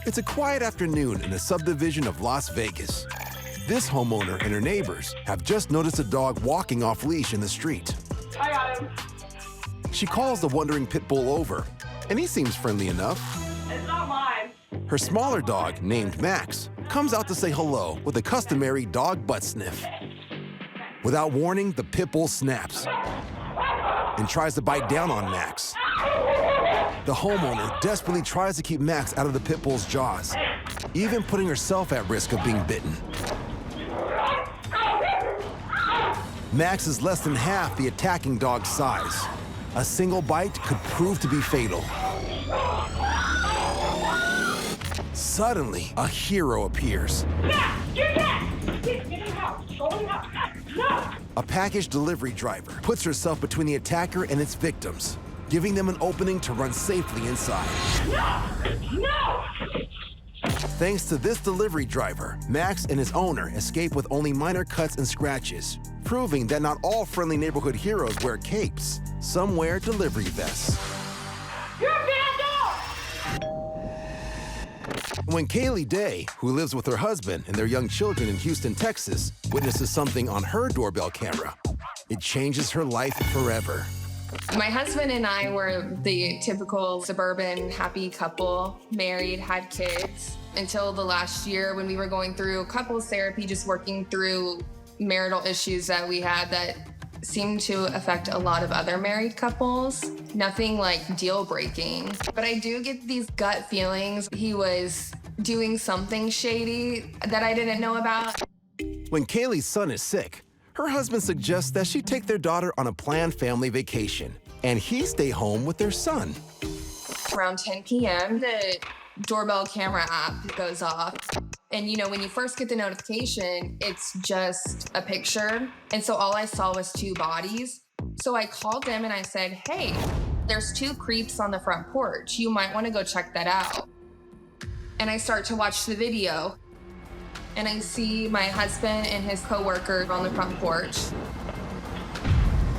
It's a quiet afternoon in a subdivision of Las Vegas. This homeowner and her neighbors have just noticed a dog walking off leash in the street. I got him. She calls the wandering pit bull over, and he seems friendly enough. It's not mine. Her smaller dog, named Max, comes out to say hello with a customary dog butt sniff. Without warning, the pit bull snaps and tries to bite down on Max. The homeowner desperately tries to keep Max out of the pit bull's jaws, even putting herself at risk of being bitten. Max is less than half the attacking dog's size. A single bite could prove to be fatal. Suddenly, a hero appears. Yeah, you're dead. Get him out. Throw him out. No. A package delivery driver puts herself between the attacker and its victims, giving them an opening to run safely inside. No. No. Thanks to this delivery driver, Max and his owner escape with only minor cuts and scratches, proving that not all friendly neighborhood heroes wear capes. Some wear delivery vests. You're a bad dog. When Kaylee Day, who lives with her husband and their young children in Houston, Texas, witnesses something on her doorbell camera, it changes her life forever. My husband and I were the typical suburban happy couple, married, had kids, until the last year when we were going through couples therapy, just working through marital issues that we had that seemed to affect a lot of other married couples. Nothing like deal breaking, but I do get these gut feelings. He was doing something shady that I didn't know about. When Kaylee's son is sick, her husband suggests that she take their daughter on a planned family vacation, and he stay home with their son. Around 10 p.m., the doorbell camera app goes off. And you know, when you first get the notification, it's just a picture. And so all I saw was two bodies. So I called them and I said, hey, there's two creeps on the front porch. You might want to go check that out. And I start to watch the video. And I see my husband and his coworker on the front porch.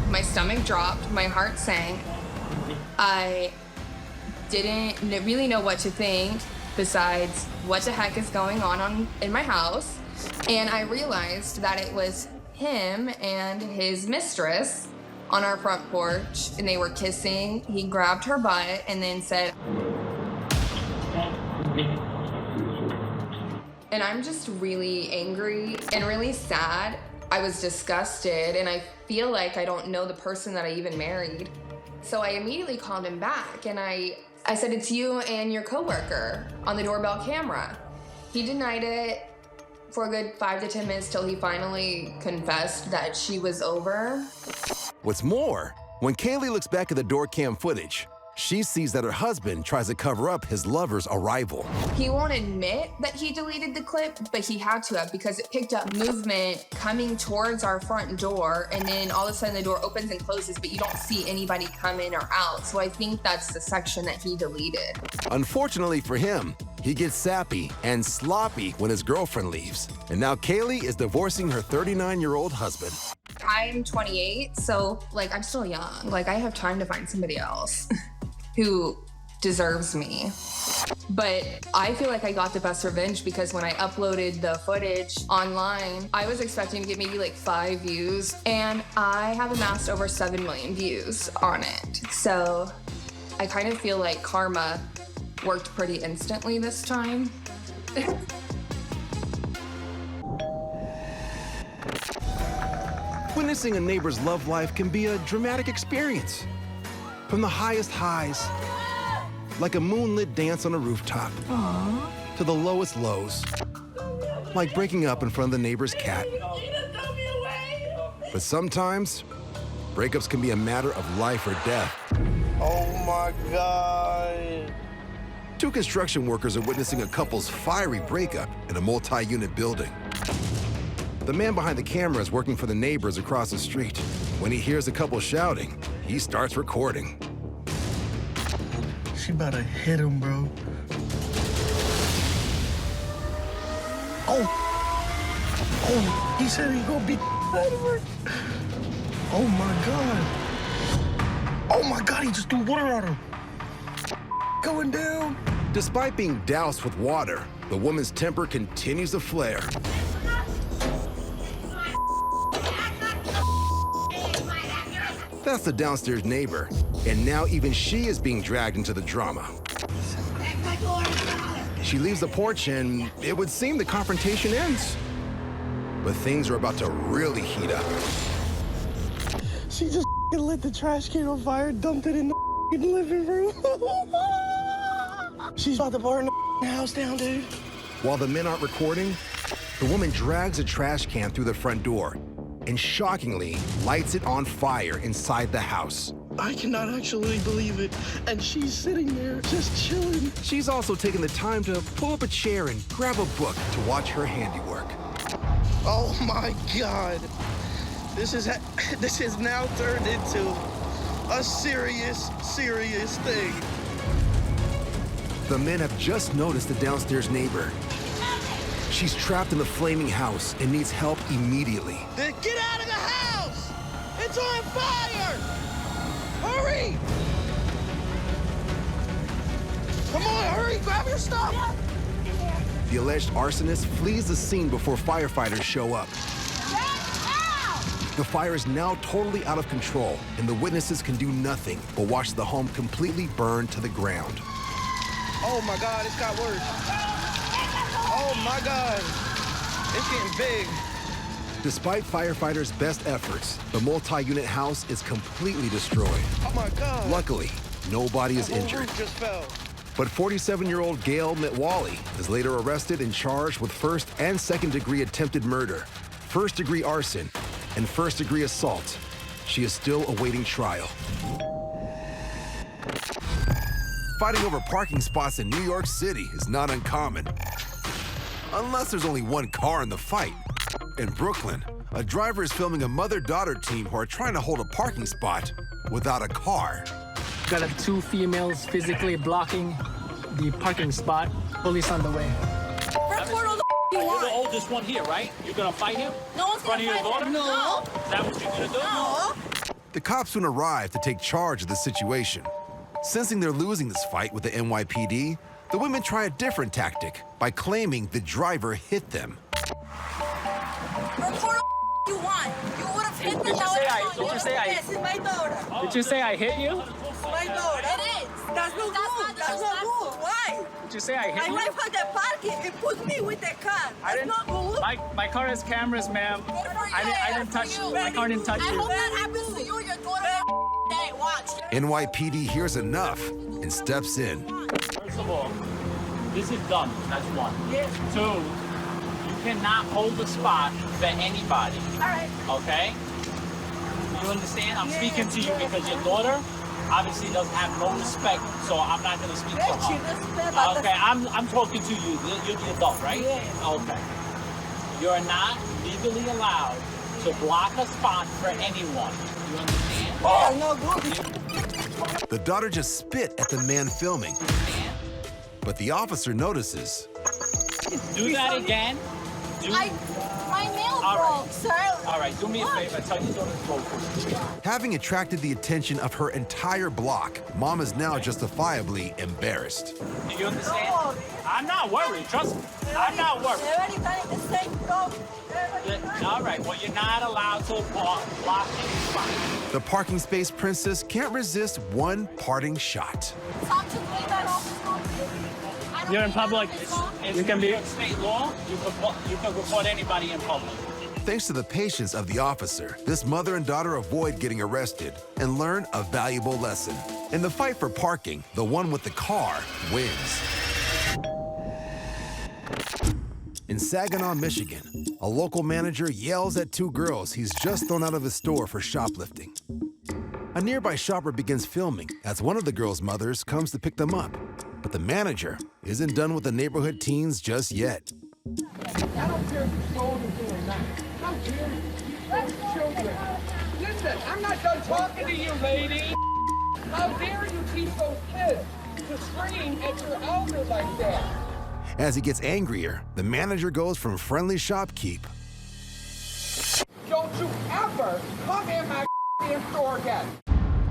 My stomach dropped, my heart sank. I didn't really know what to think besides what the heck is going on in my house. And I realized that it was him and his mistress on our front porch, and they were kissing. He grabbed her butt and then said, and I'm just really angry and really sad. I was disgusted, and I feel like I don't know the person that I even married. So I immediately called him back, and I said, it's you and your coworker on the doorbell camera. He denied it for a good 5 to 10 minutes till he finally confessed that she was over. What's more, when Kaylee looks back at the door cam footage, she sees that her husband tries to cover up his lover's arrival. He won't admit that he deleted the clip, but he had to have, because it picked up movement coming towards our front door, and then all of a sudden the door opens and closes, but you don't see anybody come in or out. So I think that's the section that he deleted. Unfortunately for him, he gets sappy and sloppy when his girlfriend leaves. And now Kaylee is divorcing her 39-year-old husband. I'm 28, so I'm still young. I have time to find somebody else who deserves me. But I feel like I got the best revenge, because when I uploaded the footage online, I was expecting to get maybe 5 views, and I have amassed over 7 million views on it. So I kind of feel like karma worked pretty instantly this time. Witnessing a neighbor's love life can be a dramatic experience. From the highest highs, like a moonlit dance on a rooftop, to the lowest lows, like breaking up in front of the neighbor's cat. But sometimes, breakups can be a matter of life or death. Oh my God. 2 construction workers are witnessing a couple's fiery breakup in a multi-unit building. The man behind the camera is working for the neighbors across the street. When he hears the couple shouting, he starts recording. She about to hit him, bro. Oh, he said he gonna beat out of her. Oh my God. Oh my God, he just threw water on him. Going down. Despite being doused with water, the woman's temper continues to flare. That's the downstairs neighbor, and now even she is being dragged into the drama. She leaves the porch and it would seem the confrontation ends. But things are about to really heat up. She just lit the trash can on fire, dumped it in the living room. She's about to burn the house down, dude. While the men aren't recording, the woman drags a trash can through the front door and shockingly lights it on fire inside the house. I cannot actually believe it. And she's sitting there just chilling. She's also taken the time to pull up a chair and grab a book to watch her handiwork. Oh my God. This is now turned into a serious thing. The men have just noticed the downstairs neighbor. She's trapped in the flaming house and needs help immediately. Then get out of the house! It's on fire! Hurry! Come on, hurry, grab your stuff! The alleged arsonist flees the scene before firefighters show up. The fire is now totally out of control, and the witnesses can do nothing but watch the home completely burn to the ground. Oh my God, it's got worse. Oh my God, it's getting big. Despite firefighters' best efforts, the multi-unit house is completely destroyed. Oh my God. Luckily, nobody is The whole injured. roof just fell. But 47-year-old Gail Mitwali is later arrested and charged with first and second-degree attempted murder, first-degree arson, and first-degree assault. She is still awaiting trial. Fighting over parking spots in New York City is not uncommon, unless there's only one car in the fight. In Brooklyn, a driver is filming a mother-daughter team who are trying to hold a parking spot without a car. Got two females physically blocking the parking spot. Police on the way. Report all the you You're the want. oldest one here, right? You're gonna fight him? No one's In front of gonna your fight daughter? him. No. Is that what you're gonna do? No. The cops soon arrive to take charge of the situation. Sensing they're losing this fight with the NYPD, the women try a different tactic by claiming the driver hit them. Report all you want. You would have hit the Did you daughter. say I- Yes, it's my daughter. Did you say I hit you? My daughter. It is. That's no good. That's not good. Why? Did you say I hit My you? wife had the parking and put me with the car. That's not good. My car has cameras, ma'am. I didn't touch you. My car didn't touch I you. hope that happens to you. Your daughter day. Watch. NYPD hears enough and steps in. First of all, this is done. That's one. Yes. Two, you cannot hold the spot for anybody. All right. Okay? You understand? I'm speaking to you because your daughter obviously doesn't have no respect, so I'm not gonna speak to She her. respect. Okay, I'm talking to you. You're the adult, right? Yes. Okay. You're not legally allowed to block a spot for anyone. You understand? That's not good. The daughter just spit at the man filming, but the officer notices. Do that again. My nail All right. broke, sir. All right, do me a favor. Tell your daughter to go first. Having attracted the attention of her entire block, Mom is now justifiably embarrassed. Do you understand? No. I'm not worried. Trust me. I'm not worried. Everybody the same dog. All right, well, you're not allowed to block any spot. The parking space princess can't resist one parting shot. You're in public. It's You can be. New York State law. You can report anybody in public. Thanks to the patience of the officer, this mother and daughter avoid getting arrested and learn a valuable lesson. In the fight for parking, the one with the car wins. In Saginaw, Michigan, a local manager yells at two girls he's just thrown out of his store for shoplifting. A nearby shopper begins filming as one of the girls' mothers comes to pick them up. But the manager isn't done with the neighborhood teens just yet. I don't care if you sold it or not. How dare you? Those children. Listen, I'm not done talking to you, lady. How dare you teach those kids to scream at your elder like that? As he gets angrier, the manager goes from friendly shopkeep Don't you ever come in my store again.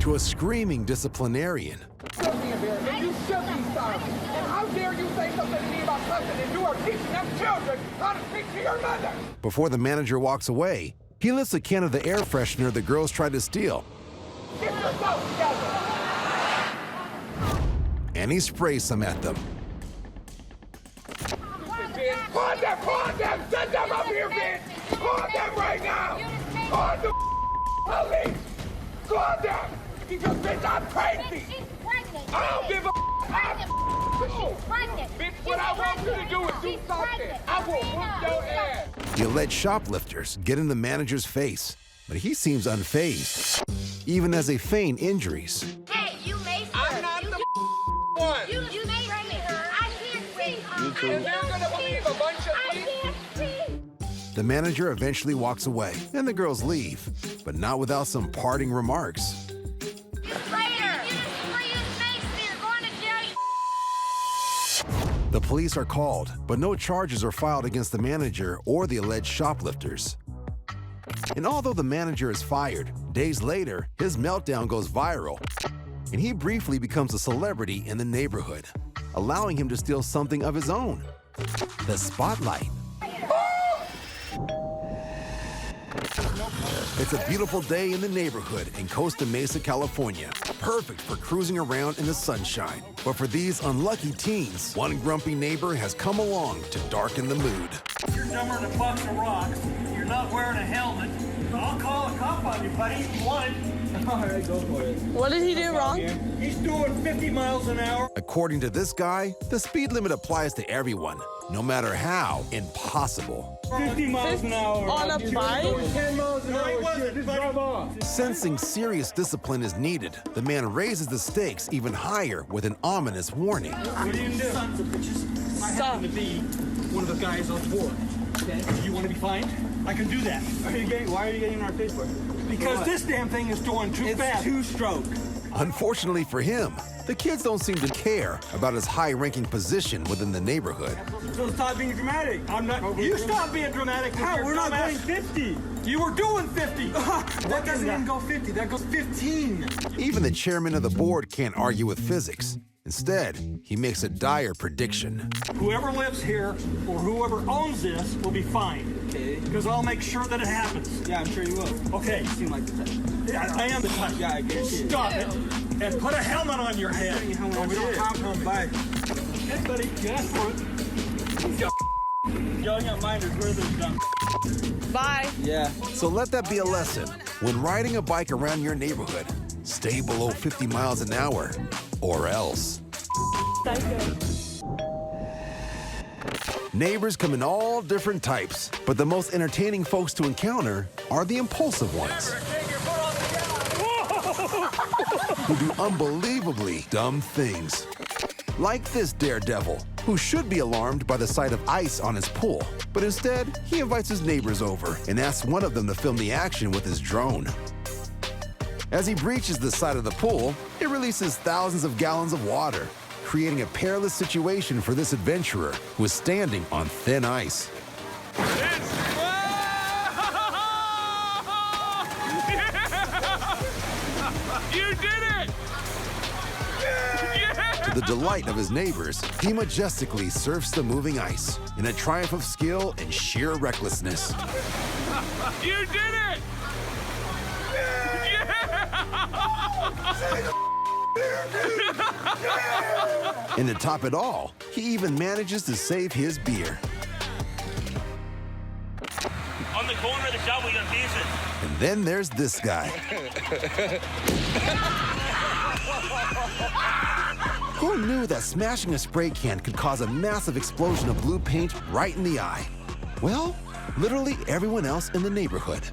to a screaming disciplinarian. You should be embarrassed. You should be sorry. And how dare you say something to me about cussing and you are teaching them children how to speak to your mother? Before the manager walks away, he lifts a can of the air freshener the girls tried to steal. Get yourself together. And he sprays some at them. Call them, send them up here, bitch. Call them right now. Call the police. Call them. Because, bitch, I'm crazy. She's pregnant. I don't give a She's pregnant. Bitch, what I want you to do is do something. I will whoop your ass. The alleged shoplifters get in the manager's face, but he seems unfazed, even as they feign injuries. Hey, you may I'm not the one. You may her. I can't see. And they're gonna believe a bunch of I things. can't see. The manager eventually walks away, and the girls leave, but not without some parting remarks. Later. You are going to jail. The police are called, but no charges are filed against the manager or the alleged shoplifters. And although the manager is fired, days later, his meltdown goes viral, and he briefly becomes a celebrity in the neighborhood, allowing him to steal something of his own: the spotlight. It's a beautiful day in the neighborhood in Costa Mesa, California. Perfect for cruising around in the sunshine. But for these unlucky teens, one grumpy neighbor has come along to darken the mood. You're dumber than a box of rocks. You're not wearing a helmet. I'll call a cop on you, buddy. One. All right, go for it. What did he do wrong? He's doing 50 miles an hour. According to this guy, the speed limit applies to everyone, no matter how impossible. 50 miles an hour. On a bike? 10 miles an hour. He wasn't, just drive off. Sensing serious discipline is needed, the man raises the stakes even higher with an ominous warning. What do you do? Sons of bitches. I happen to be one of the guys on board. Okay? You want to be fined? I can do that. Why are you getting in our face for? Because this damn thing is doing too fast. It's two-stroke. Unfortunately for him, the kids don't seem to care about his high-ranking position within the neighborhood. So stop being dramatic. I'm not. You stop being dramatic. How? We're not going 50. You were doing 50. That doesn't even go 50. That goes 15. Even the chairman of the board can't argue with physics. Instead, he makes a dire prediction. Whoever lives here or whoever owns this will be fined. Okay. Because I'll make sure that it happens. Yeah, I'm sure you will. Okay. You seem like the type. Yeah, I am the type. Yeah, I guess. Stop it. And put a helmet on your head. Oh, we don't have one. Bye. Hey, buddy, you asked for it. Yelling at minors where they're dumb. Bye. Yeah. So let that be a lesson. When riding a bike around your neighborhood, stay below 50 miles an hour, or else. Neighbors come in all different types, but the most entertaining folks to encounter are the impulsive ones who do unbelievably dumb things. Like this daredevil, who should be alarmed by the sight of ice on his pool, but instead, he invites his neighbors over and asks one of them to film the action with his drone. As he breaches the side of the pool, it releases thousands of gallons of water, creating a perilous situation for this adventurer who is standing on thin ice. You did it! To the delight of his neighbors, he majestically surfs the moving ice in a triumph of skill and sheer recklessness. You did it! And to top it all, he even manages to save his beer. On the corner of the shop, we got pieces. And then there's this guy. Who knew that smashing a spray can could cause a massive explosion of blue paint right in the eye? Well, literally everyone else in the neighborhood.